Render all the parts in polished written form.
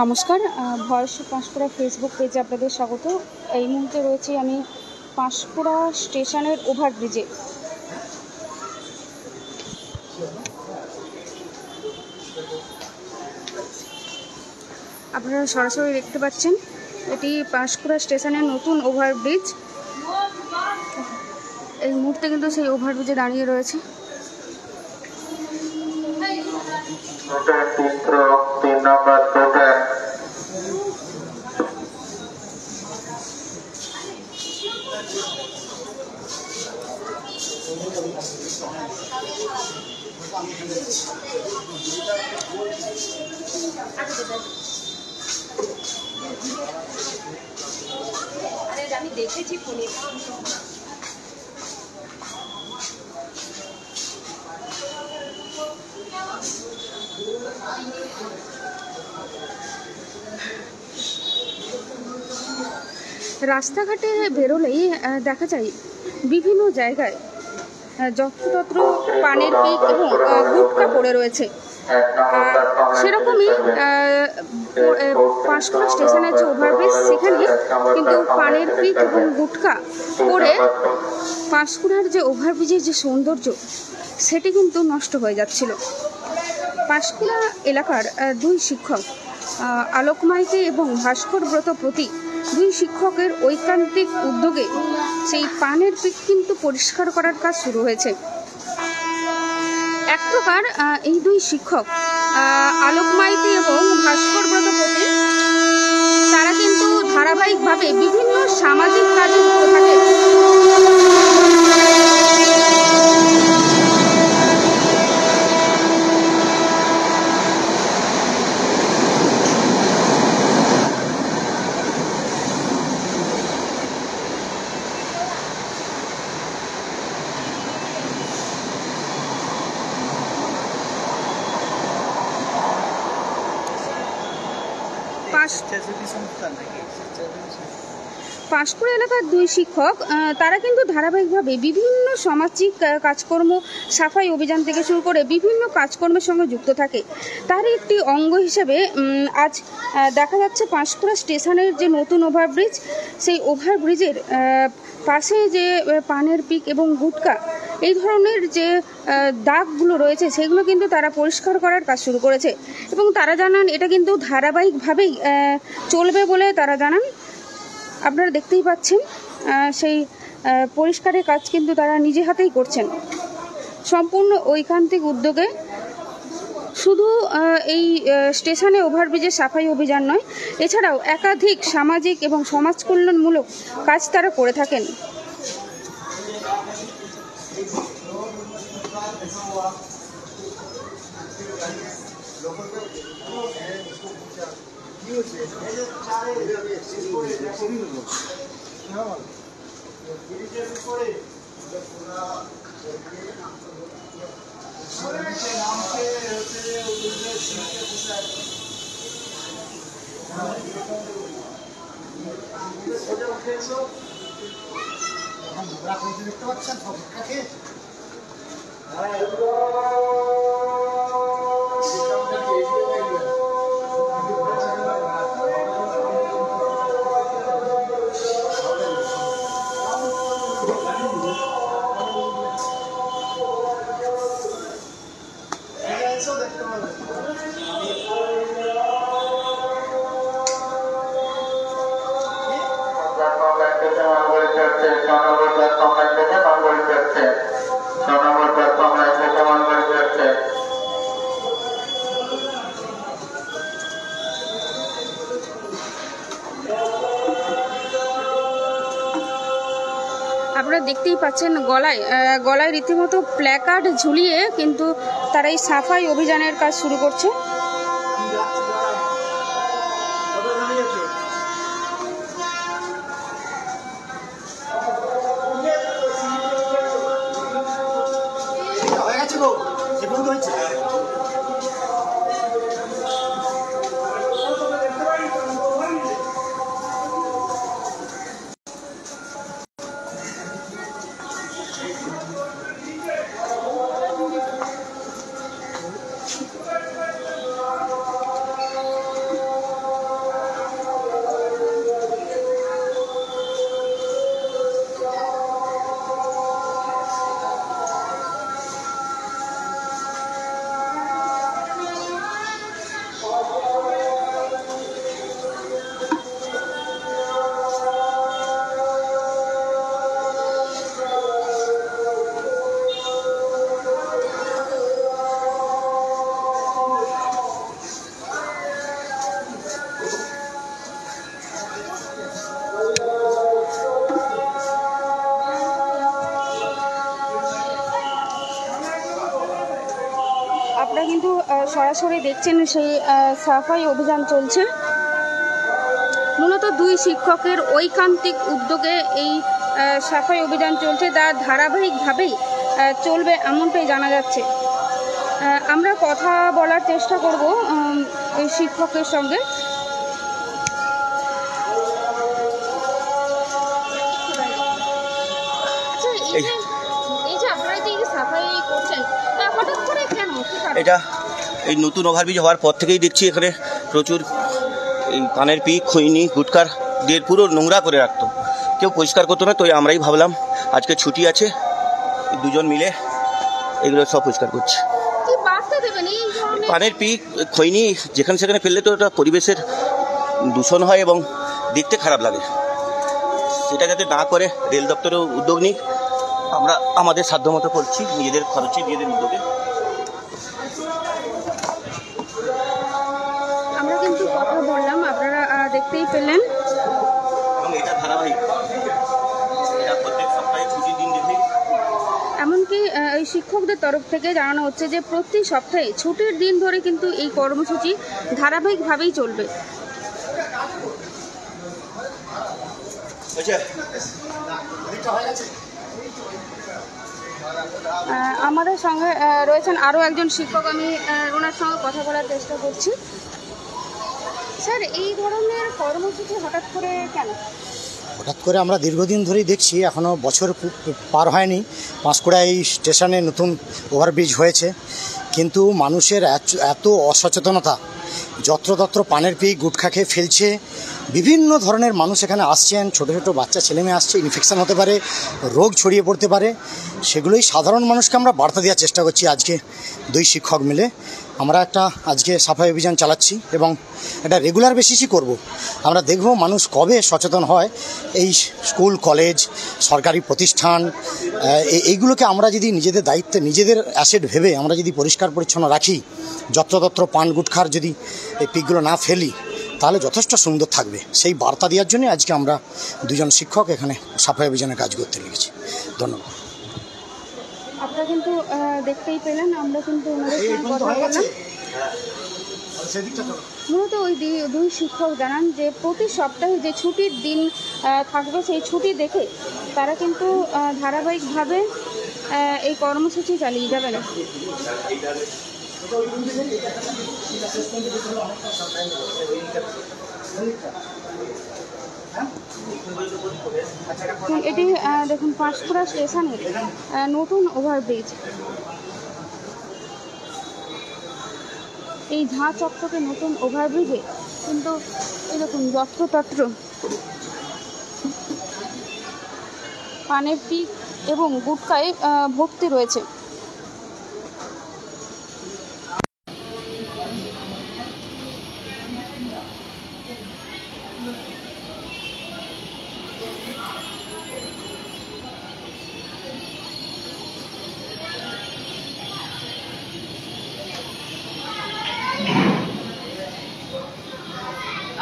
নমস্কার, voice Panskura Facebook পেজে আপনাদের স্বাগত। এই মুহূর্তে রয়েছি আমি পাঁশকুড়া স্টেশনের ওভারব্রিজে। আপনারা সরাসরি দেখতে পাচ্ছেন এটি পাঁশকুড়া স্টেশনের নতুন ওভারব্রিজ। এই মুহূর্তে কিন্তু সেই ওভারব্রিজে দাঁড়িয়ে রয়েছে। আমি দেখেছি ফোনে। রাস্তাঘাটে বেরোলেই দেখা যায় বিভিন্ন জায়গায় যত্রতত্র পানের পিক এবং গুটকা পড়ে রয়েছে। সেরকমই পাঁশকুড়া স্টেশনের যে ওভারব্রিজ সেখানে কিন্তু পানের পিক এবং গুটকা পড়ে পাঁশকুড়ার যে ওভারব্রিজের যে সৌন্দর্য সেটি কিন্তু নষ্ট হয়ে যাচ্ছিল। পাঁশকুড়া এলাকার দুই শিক্ষক আলোক মাইতি এবং ভাস্কর ব্রত প্রতি দুই শিক্ষকের ঐকান্তিক উদ্যোগে সেই পানের পিক কিন্তু পরিষ্কার করার কাজ শুরু হয়েছে। এক প্রকার এই দুই শিক্ষক আলোক মাইতি এবং ভাস্কর ব্রত প্রতি তারা কিন্তু ধারাবাহিকভাবে বিভিন্ন সামাজিক কাজে যুক্ত থাকে। পাঁশকুড়া এলাকার দুই শিক্ষক তারা কিন্তু ধারাবাহিকভাবে বিভিন্ন সামাজিক কাজকর্ম, সাফাই অভিযান থেকে শুরু করে বিভিন্ন কাজকর্মের সঙ্গে যুক্ত থাকে। তার একটি অঙ্গ হিসেবে আজ দেখা যাচ্ছে পাঁশকুড়া স্টেশনের যে নতুন ওভারব্রিজ, সেই ওভারব্রিজের পাশে যে পানের পিক এবং গুটকা এই ধরনের যে দাগগুলো রয়েছে সেগুলো কিন্তু তারা পরিষ্কার করার কাজ শুরু করেছে এবং তারা জানান এটা কিন্তু ধারাবাহিকভাবেই চলবে বলে তারা জানান। আপনারা দেখতেই পাচ্ছেন সেই পরিষ্কারের কাজ কিন্তু তারা নিজে হাতেই করছেন সম্পূর্ণ ঐকান্তিক উদ্যোগে। শুধু এই স্টেশনে ওভারব্রিজের সাফাই অভিযান নয়, এছাড়াও একাধিক সামাজিক এবং সমাজ কল্যাণমূলক কাজ তারা করে থাকেন। দেখতে পাচ্ছেন হচ্ছে 6 নম্বর প্ল্যাটফর্ম লাইন থেকে মানগড়ি যাচ্ছে, 6 নম্বর প্ল্যাটফর্ম লাইন থেকে মানগড়ি যাচ্ছে। আপনারা দেখতেই পাচ্ছেন গলায় রীতিমতো প্ল্যাকার্ড ঝুলিয়ে কিন্তু তারা এই সাফাই অভিযানের কাজ শুরু করছে। আপনারা কিন্তু সরাসরি দেখছেন সেই সাফাই অভিযান চলছে। মূলত দুই শিক্ষকের ঐকান্তিক উদ্যোগে এই সাফাই অভিযান চলছে, যা ধারাবাহিকভাবেই চলবে এমনটাই জানা যাচ্ছে। আমরা কথা বলার চেষ্টা করব এই শিক্ষকের সঙ্গে। এটা এই নতুন ওভারব্রিজ হওয়ার পর থেকেই দেখছি এখানে প্রচুর এই পানের পিক, খৈনি, গুটকার দিয়ে পুরো নোংরা করে রাখতো, কেউ পরিষ্কার করতো না। তো আমরাই ভাবলাম আজকে ছুটি আছে, দুজন মিলে এগুলো সব পরিষ্কার করছি। পানের পিক, খৈনি যেখানে সেখানে ফেললে তো ওটা পরিবেশের দূষণ হয় এবং দেখতে খারাপ লাগে। সেটা যাতে না করে রেল দপ্তরেও উদ্যোগ নিক, আমরা আমাদের সাধ্যমতো করছি, নিজেদের খরচে, নিজেদের উদ্যোগে। আমরা কিন্তু কথা বললাম, আপনারা দেখতেই পেলেন। এবং এটা ধারাবাহিক, এটা প্রত্যেক সপ্তাহে ছুটির দিন দেখে। এমনকি এই শিক্ষকদের তরফ থেকে জানানো হচ্ছে যে প্রতি সপ্তাহে ছুটির দিন ধরে কিন্তু এই কর্মসূচি ধারাবাহিকভাবেই চলবে। আমাদের সঙ্গে রয়েছেন আরও একজন শিক্ষক, আমি ওনার সঙ্গে কথা বলার চেষ্টা করছি। স্যার, এই ধরনের কর্মসূচি হঠাৎ করে কেন? হঠাৎ করে আমরা দীর্ঘদিন ধরেই দেখছি, এখনও বছর পার হয়নি, পাঁশকুড়ায় স্টেশনে নতুন ওভারব্রিজ হয়েছে, কিন্তু মানুষের এত অসচেতনতা, যত্রতত্র পানের পিক, গুটখা খেয়ে ফেলছে। বিভিন্ন ধরনের মানুষ এখানে আসছেন, ছোটো ছোটো বাচ্চা ছেলেমেয়ে আসছে, ইনফেকশান হতে পারে, রোগ ছড়িয়ে পড়তে পারে। সেগুলোই সাধারণ মানুষকে আমরা বার্তা দেওয়ার চেষ্টা করছি। আজকে দুই শিক্ষক মিলে আমরা আজকে সাফাই অভিযান চালাচ্ছি এবং এটা রেগুলার বেসিসই করব। আমরা দেখব মানুষ কবে সচেতন হয়। এই স্কুল, কলেজ, সরকারি প্রতিষ্ঠান, এইগুলোকে আমরা যদি নিজেদের দায়িত্বে, নিজেদের অ্যাসেট ভেবে আমরা যদি পরিষ্কার পরিচ্ছন্ন রাখি, যত্রতত্র পান গুটখার যদি এই পিকগুলো না ফেলি, তাহলে যথেষ্ট সুন্দর থাকবে। সেই বার্তা দেওয়ার জন্য আজকে আমরা দুজন শিক্ষক এখানে সাফাই অভিযানে কাজ করতে লেগেছি। ধন্যবাদ। আপনারা কিন্তু দেখতেই পেলেন, আমরা কিন্তু ওনাদের সঙ্গে কথা বললাম। মূলত ওই দুই শিক্ষক জানান যে প্রতি সপ্তাহে যে ছুটির দিন থাকবে, সেই ছুটি দেখে তারা কিন্তু ধারাবাহিকভাবে এই কর্মসূচি চালিয়ে যাবেন। এটি দেখুন পাঁশকুড়া স্টেশনের নতুন ওভারব্রিজ। এই ঝাঁ চকচকে নতুন ওভারব্রিজে কিন্তু এরকম যত্রতত্র পানের পিক এবং গুটকায় ভর্তি রয়েছে।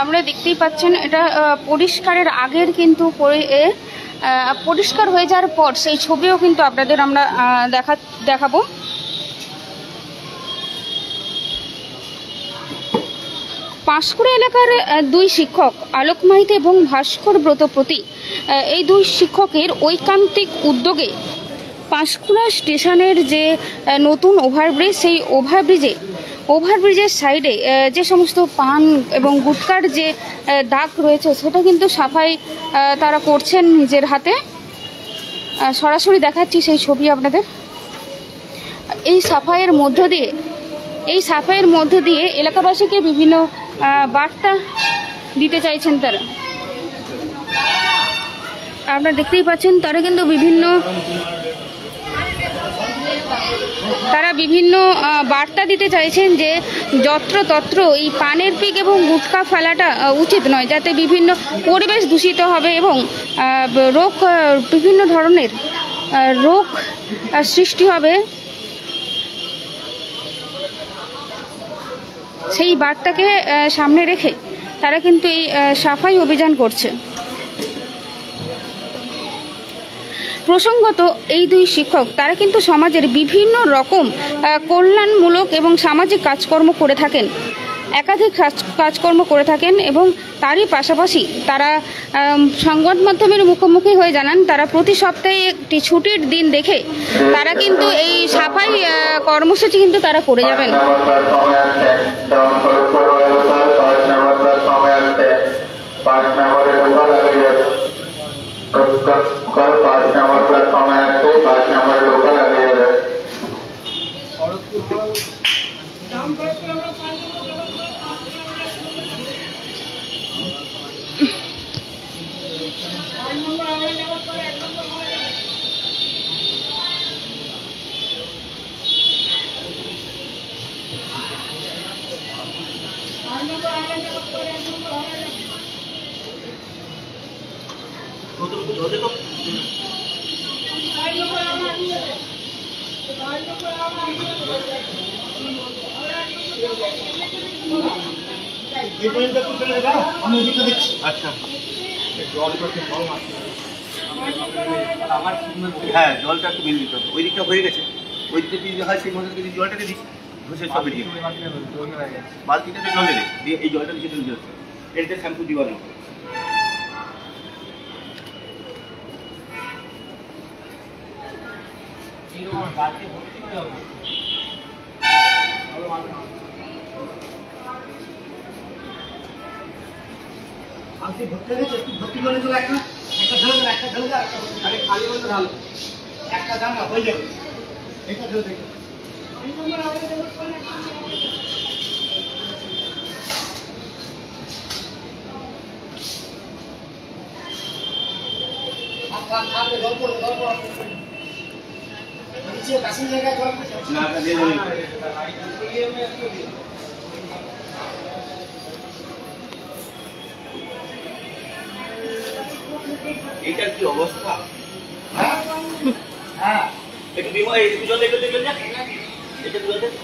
আপনারা দেখতেই পাচ্ছেন এটা পরিষ্কারের আগের কিন্তু পরিষ্কার হয়ে যাওয়ার পর সেই ছবিও কিন্তু আপনাদের আমরা দেখাবো। পাঁশকুড়া এলাকার দুই শিক্ষক আলোক মাইতি এবং ভাস্কর ব্রত প্রতি, এই দুই শিক্ষকের ঐকান্তিক উদ্যোগে পাঁশকুড়া স্টেশনের যে নতুন ওভারব্রিজ, সেই ওভারব্রিজের সাইডে যে সমস্ত পান এবং গুটকার যে দাগ রয়েছে সেটা কিন্তু সাফাই তারা করছেন নিজের হাতে। সরাসরি দেখাচ্ছি সেই ছবি আপনাদের। এই সাফাইয়ের মধ্য দিয়ে এলাকাবাসীকে বিভিন্ন বার্তা দিতে চাইছেন তারা। আপনারা দেখতেই পাচ্ছেন তারা কিন্তু বিভিন্ন বার্তা দিতে চাইছেন যে যত্রতত্র এই পানের পিক এবং গুটখা ফেলাটা উচিত নয়, যাতে বিভিন্ন পরিবেশ দূষিত হবে এবং বিভিন্ন ধরনের রোগ সৃষ্টি হবে। সেই বার্তাকে সামনে রেখে তারা কিন্তু এই সাফাই অভিযান করছে। প্রসঙ্গত এই দুই শিক্ষক তারা কিন্তু সমাজের বিভিন্ন রকম কল্যাণমূলক এবং সামাজিক কাজকর্ম করে থাকেন, একাধিক কাজকর্ম করে থাকেন এবং তারই পাশাপাশি তারা সংবাদ মাধ্যমের মুখোমুখি হয়ে জানান তারা প্রতি সপ্তাহে একটি ছুটির দিন দেখে তারা কিন্তু এই সাফাই কর্মসূচি কিন্তু তারা করে যাবেন। আচ্ছা, হ্যাঁ, জলটা একটু বিল দিতে হবে। ওই দিকটা হয়ে গেছে, ওই দিকটা যদি হয় সেই মধ্যে যদি জলটাকে দিই ঘষে সব বেরিয়ে বালতিটাতে জল দেবে দিয়ে এই জলটা নিচে তুলে দিতে, এটাতে শ্যাম্পু দিবার না। ভর্তি করে চলে একটা ঢেলে আরে খালি বলতে ভালো একটা জানা হয়ে যাবে এটা ঢেলে দেখো। এইটার কি অবস্থা? হ্যাঁ, একটু বিমা এই জল দেখে দেখবেন না, এটা জল দেখে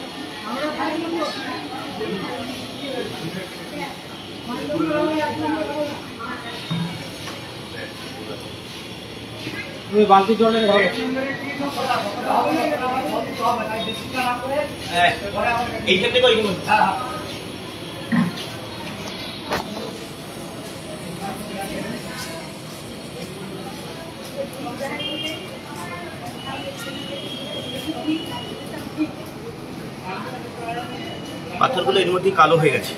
তুমি বালতি জলে এইখান থেকে ওইখানে পাথরগুলো এর মধ্যে কালো হয়ে গেছে।